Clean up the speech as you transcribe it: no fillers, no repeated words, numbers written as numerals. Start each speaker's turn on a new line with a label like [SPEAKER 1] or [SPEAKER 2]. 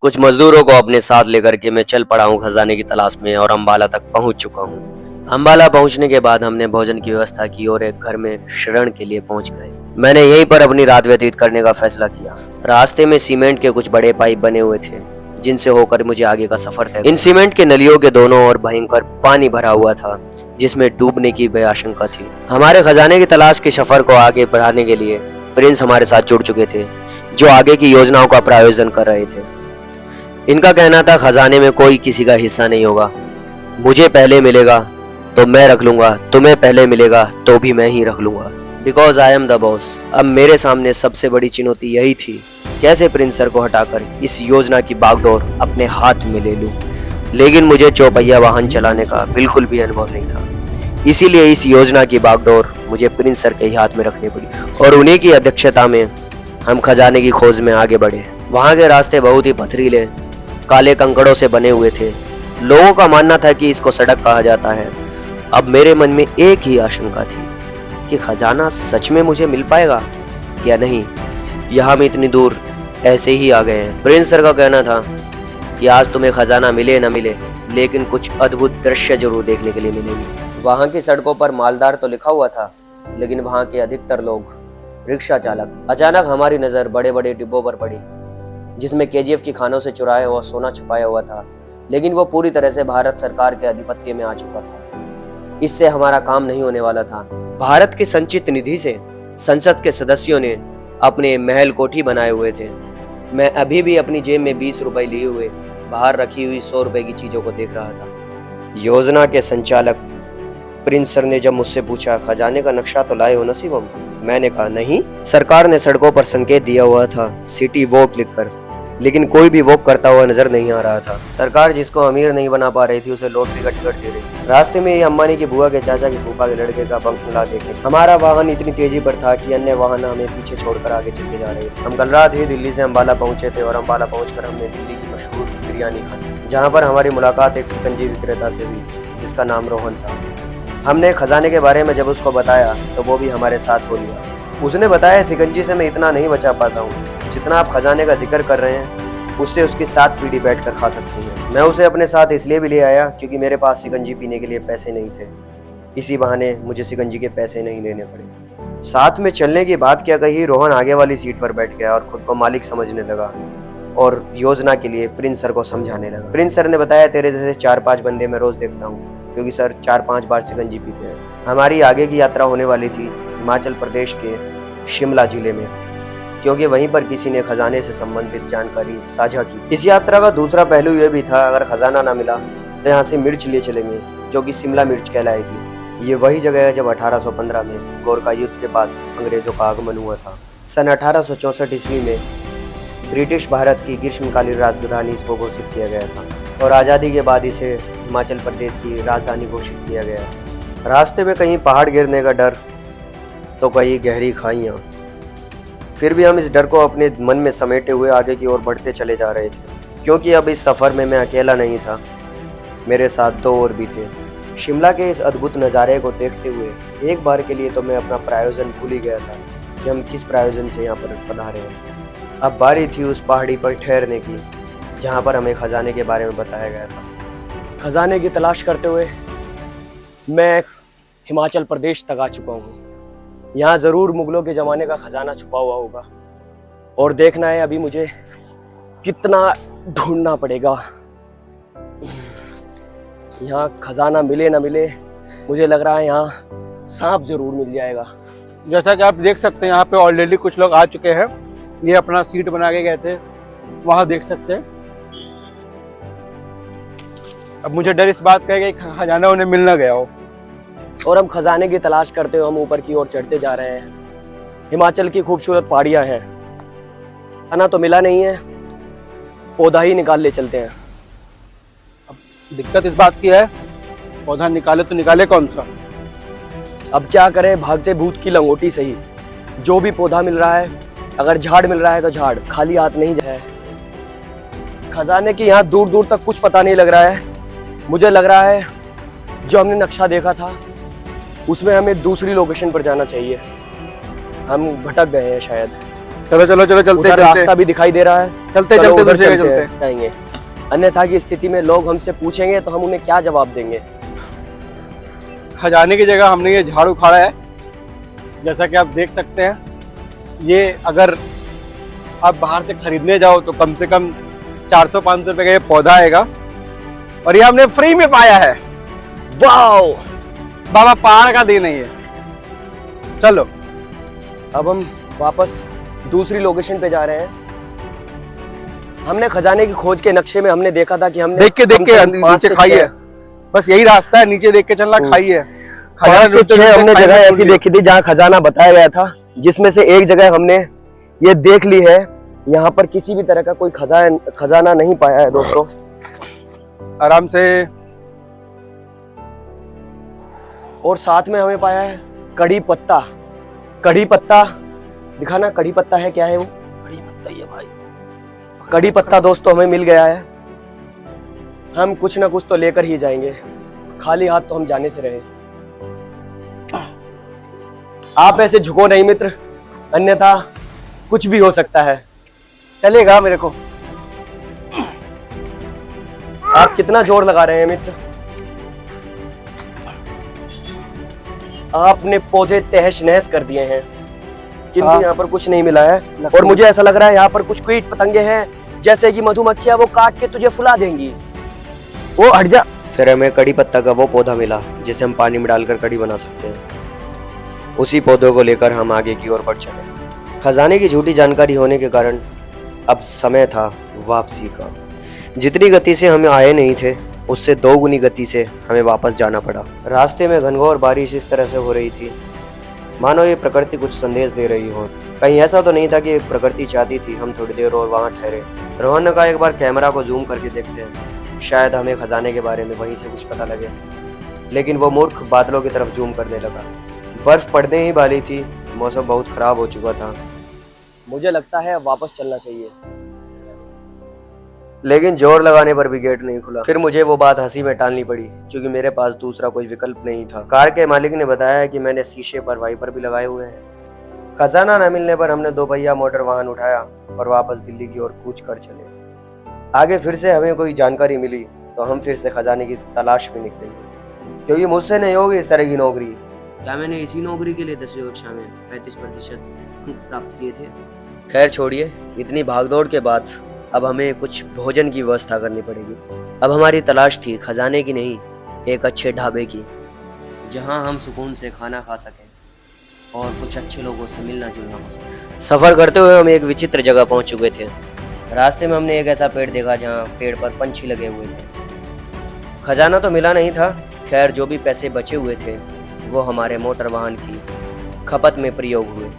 [SPEAKER 1] कुछ मजदूरों को अपने साथ लेकर के मैं चल पड़ा हूँ खजाने की तलाश में और अंबाला तक पहुँच चुका हूँ। अंबाला पहुँचने के बाद हमने भोजन की व्यवस्था की और एक घर में शरण के लिए पहुँच गए। मैंने यहीं पर अपनी रात व्यतीत करने का फैसला किया। रास्ते में सीमेंट के कुछ बड़े पाइप बने हुए थे जिनसे होकर मुझे आगे का सफर तय। इन सीमेंट के नलियों के दोनों ओर भयंकर पानी भरा हुआ था जिसमें डूबने की भी आशंका थी। हमारे खजाने की तलाश के सफर को आगे बढ़ाने के लिए प्रिंस हमारे साथ जुड़ चुके थे जो आगे की योजनाओं का प्रायोजन कर रहे थे। इनका कहना था खजाने में कोई किसी का हिस्सा नहीं होगा, मुझे पहले मिलेगा तो मैं रख लूंगा, तुम्हें पहले मिलेगा तो भी मैं ही रख लूंगा, because I am the boss. अब मेरे सामने सबसे बड़ी चुनौती यही थी, कैसे प्रिंस सर को हटाकर इस योजना की बागडोर अपने हाथ में ले लूं। लेकिन मुझे चौपहिया वाहन चलाने का बिल्कुल भी अनुभव नहीं था, इसीलिए इस योजना की बागडोर मुझे प्रिंस सर के ही हाथ में रखनी पड़ी और उन्हीं की अध्यक्षता में हम खजाने की खोज में आगे बढ़े। वहाँ के रास्ते बहुत ही पथरीले काले कंकड़ों से बने हुए थे। लोगों का मानना था कि इसको सड़क कहा जाता है। अब मेरे मन में एक ही आशंका थी कि खजाना सच में मुझे मिल पाएगा या नहीं। यहाँ हम इतनी दूर ऐसे ही आ गए हैं। प्रिंस सर का कहना था कि आज तुम्हें खजाना मिले न मिले, लेकिन कुछ अद्भुत दृश्य जरूर देखने के लिए मिलेंगे। वहाँ की सड़कों पर मालदार तो लिखा हुआ था, लेकिन वहाँ के अधिकतर लोग रिक्शा चालक। अचानक हमारी नज़र बड़े बड़े डिब्बों पर पड़ी जिसमें केजीएफ की खानों से चुराया हुआ सोना छुपाया हुआ था, लेकिन वो पूरी तरह से भारत सरकार के आधिपत्य में आ चुका था। इससे हमारा काम नहीं होने वाला था। भारत की संचित निधि से संसद के सदस्यों ने अपने महल कोठी बनाए हुए थे। मैं अभी भी अपनी जेब में 20 रुपए लिए हुए बाहर रखी हुई 100 रुपए की चीजों को देख रहा था। योजना के संचालक प्रिंस सर ने जब मुझसे पूछा, खजाने का नक्शा तो लाए हो ना शिवम? मैंने कहा नहीं, सरकार ने सड़कों पर संकेत दिया हुआ था सिटी वॉक लिखकर, लेकिन कोई भी वॉक करता हुआ नजर नहीं आ रहा था। सरकार जिसको अमीर नहीं बना पा रही थी उसे लॉटरी का टिकट दे रही थी। रास्ते में ही अंबानी की बुआ के चाचा की फूफा के लड़के का बंगला देखे। हमारा वाहन इतनी तेजी पर था कि अन्य वाहन हमें पीछे छोड़कर आगे चलते जा रहे थे। हम कल रात ही दिल्ली से अंबाला पहुंचे थे और अंबाला पहुंचकर हमने दिल्ली की मशहूर बिरयानी खाई, जहाँ पर हमारी मुलाकात एक शिकंजी विक्रेता से हुई जिसका नाम रोहन था। हमने खजाने के बारे में जब उसको बताया तो वो भी हमारे साथ हो लिया। उसने बताया, शिकंजी से मैं इतना नहीं बचा पाता हूँ जितना आप खजाने का जिक्र कर रहे हैं, उससे उसकी 7 पीढ़ी बैठकर खा सकती हैं। मैं उसे अपने साथ इसलिए भी ले आया क्योंकि मेरे पास शिकंजी पीने के लिए पैसे नहीं थे। इसी बहाने मुझे शिकंजी के पैसे नहीं देने पड़े। साथ में चलने की बात क्या कही, रोहन आगे वाली सीट पर बैठ गया और खुद को मालिक समझने लगा और योजना के लिए प्रिंस सर को समझाने लगा। प्रिंस सर ने बताया, तेरे जैसे 4-5 बंदे मैं रोज देखता हूँ क्योंकि सर 4-5 बार शिकंजी पीते हैं। हमारी आगे की यात्रा होने वाली थी हिमाचल प्रदेश के शिमला जिले में, क्योंकि वहीं पर किसी ने खजाने से संबंधित जानकारी साझा की। इस यात्रा का दूसरा पहलू यह भी था, अगर खजाना ना मिला तो यहाँ से मिर्च लिए चलेंगे जो कि शिमला मिर्च कहलाएगी। ये वही जगह है जब 1815 में गोरखा युद्ध के बाद अंग्रेजों का आगमन हुआ था। सन 1864 ईस्वी में ब्रिटिश भारत की ग्रीष्मकालीन राजधानी इसको घोषित किया गया था और आज़ादी के बाद इसे हिमाचल प्रदेश की राजधानी घोषित किया गया। रास्ते में कहीं पहाड़ गिरने का डर तो कहीं गहरी खाइयाँ, फिर भी हम इस डर को अपने मन में समेटे हुए आगे की ओर बढ़ते चले जा रहे थे, क्योंकि अब इस सफ़र में मैं अकेला नहीं था, मेरे साथ 2 और भी थे। शिमला के इस अद्भुत नज़ारे को देखते हुए एक बार के लिए तो मैं अपना प्रायोजन भूल ही गया था कि हम किस प्रायोजन से यहाँ पर पधारे हैं। अब बारी थी उस पहाड़ी पर ठहरने की जहाँ पर हमें खजाने के बारे में बताया गया था।
[SPEAKER 2] खजाने की तलाश करते हुए मैं हिमाचल प्रदेश तक आ चुका हूँ। यहाँ ज़रूर मुगलों के ज़माने का खजाना छुपा हुआ होगा और देखना है अभी मुझे कितना ढूंढना पड़ेगा। यहाँ खजाना मिले ना मिले, मुझे लग रहा है यहाँ सांप ज़रूर मिल जाएगा।
[SPEAKER 3] जैसा कि आप देख सकते हैं यहाँ पे ऑलरेडी कुछ लोग आ चुके हैं। ये अपना सीट बना के गए थे, वहाँ देख सकते हैं। अब मुझे डर इस बात का है कि खजाना उन्हें मिल ना गया हो।
[SPEAKER 2] और हम खजाने की तलाश करते हुए हम ऊपर की ओर चढ़ते जा रहे हैं। हिमाचल की खूबसूरत पहाड़ियाँ हैं। खाना तो मिला नहीं है, पौधा ही निकाल ले चलते हैं।
[SPEAKER 3] अब दिक्कत इस बात की है, पौधा निकाले तो निकाले कौन सा?
[SPEAKER 2] अब क्या करें, भागते भूत की लंगोटी सही। जो भी पौधा मिल रहा है, अगर झाड़ मिल रहा है तो झाड़, खाली हाथ नहीं जाए। खजाने की यहाँ दूर दूर तक कुछ पता नहीं लग रहा है। मुझे लग रहा है जो हमने नक्शा देखा था उसमें हमें दूसरी लोकेशन पर जाना चाहिए। हम भटक गए हैं शायद।
[SPEAKER 3] चलो चलो चलो चलते
[SPEAKER 2] उधर रास्ता भी दिखाई दे रहा है।
[SPEAKER 3] चलते
[SPEAKER 2] चलो
[SPEAKER 3] चलते
[SPEAKER 2] उधर
[SPEAKER 3] दूसरी जगह
[SPEAKER 2] चलते
[SPEAKER 3] चलते
[SPEAKER 2] हैं, जाएंगे। अन्यथा की स्थिति में लोग हमसे पूछेंगे तो हम उन्हें क्या जवाब देंगे।
[SPEAKER 3] खजाने की जगह हमने ये झाड़ उखाड़ा है, जैसा कि आप देख सकते हैं। ये अगर आप बाहर से खरीदने जाओ तो कम से कम 400-500 रुपए का ये पौधा आएगा, और ये हमने फ्री में पाया है।
[SPEAKER 2] वाओ!
[SPEAKER 3] बाबा पहाड़ का दिन है ये। चलो
[SPEAKER 2] अब हम वापस दूसरी लोकेशन पे जा रहे हैं। हमने खजाने की खोज के नक्शे में हमने देखा था कि हमने
[SPEAKER 3] देख के
[SPEAKER 2] कम से कम 5
[SPEAKER 3] नीचे
[SPEAKER 2] से
[SPEAKER 3] खाई
[SPEAKER 2] 6
[SPEAKER 3] है, बस यही रास्ता है, नीचे देख के चलना, खाई है।
[SPEAKER 2] 5 से 6 हमने जगह ऐसी देखी थी जहाँ खजाना बताया गया था, जिसमें से एक जगह हमने ये देख ली है। यहाँ पर किसी भी तरह का कोई खजाना नहीं पाया है दोस्तों।
[SPEAKER 3] आराम से।
[SPEAKER 2] और साथ में हमें पाया है कड़ी पत्ता। कड़ी पत्ता दिखाना, कड़ी पत्ता है क्या है वो? कड़ी पत्ता ही है भाई। कड़ी पत्ता दोस्तों हमें मिल गया है। हम कुछ ना कुछ तो लेकर ही जाएंगे, खाली हाथ तो हम जाने से रहे। आप ऐसे झुको नहीं मित्र, अन्यथा कुछ भी हो सकता है।
[SPEAKER 3] चलेगा मेरे को।
[SPEAKER 2] आप कितना जोर लगा रहे हैं मित्र? आपने पौधे तहस नहस कर दिए हैं, किंतु
[SPEAKER 3] हाँ।
[SPEAKER 2] यहाँ पर कुछ नहीं मिला है। और मुझे ऐसा लग रहा है यहाँ पर कुछ कीट पतंगे हैं, जैसे कि मधुमक्खियां, वो काट के तुझे फुला देंगी। वो हट जा।
[SPEAKER 1] फिर हमें कड़ी पत्ता का वो पौधा मिला जिसे हम पानी में डालकर कड़ी बना सकते हैं। उसी पौधों को लेकर हम आगे की ओर बढ़ चले। खजाने की झूठी जानकारी होने के कारण अब समय था वापसी का। जितनी गति से हम आए नहीं थे, उससे 2 गुनी गति से हमें वापस जाना पड़ा। रास्ते में घनघोर बारिश इस तरह से हो रही थी मानो ये प्रकृति कुछ संदेश दे रही हो। कहीं ऐसा तो नहीं था कि प्रकृति चाहती थी हम थोड़ी देर और वहां ठहरे। रोहन ने कहा एक बार कैमरा को जूम करके देखते हैं, शायद हमें खजाने के बारे में वहीं से कुछ पता लगे। लेकिन वो मूर्ख बादलों की तरफ जूम करने लगा। बर्फ पड़ने ही वाली थी, मौसम बहुत खराब हो चुका था।
[SPEAKER 2] मुझे लगता है वापस चलना चाहिए।
[SPEAKER 1] लेकिन जोर लगाने पर भी गेट नहीं खुला। फिर मुझे वो बात हंसी में टालनी पड़ी, क्योंकि मेरे पास दूसरा कोई विकल्प नहीं था। कार के मालिक ने बताया कि मैंने शीशे पर वाइपर भी लगाए हुए हैं। खजाना न मिलने पर हमने 2 पहिया मोटर वाहन उठाया और वापस दिल्ली की ओर कूच कर चले। आगे फिर से हमें कोई जानकारी मिली तो हम फिर से खजाने की तलाश में निकलेंगे, क्योंकि मुझसे नहीं होगी इस तरह की नौकरी। क्या मैंने इसी नौकरी के लिए 10वीं कक्षा में 35% अंक प्राप्त किए थे? खैर छोड़िए, इतनी भागदौड़ के बाद अब हमें कुछ भोजन की व्यवस्था करनी पड़ेगी। अब हमारी तलाश थी खजाने की नहीं, एक अच्छे ढाबे की, जहां हम सुकून से खाना खा सकें और कुछ अच्छे लोगों से मिलना जुलना हो सके। सफ़र करते हुए हम एक विचित्र जगह पहुंच चुके थे। रास्ते में हमने एक ऐसा पेड़ देखा जहां पेड़ पर पंछी लगे हुए थे। खजाना तो मिला नहीं था, खैर जो भी पैसे बचे हुए थे वो हमारे मोटर वाहन की खपत में प्रयोग हुए।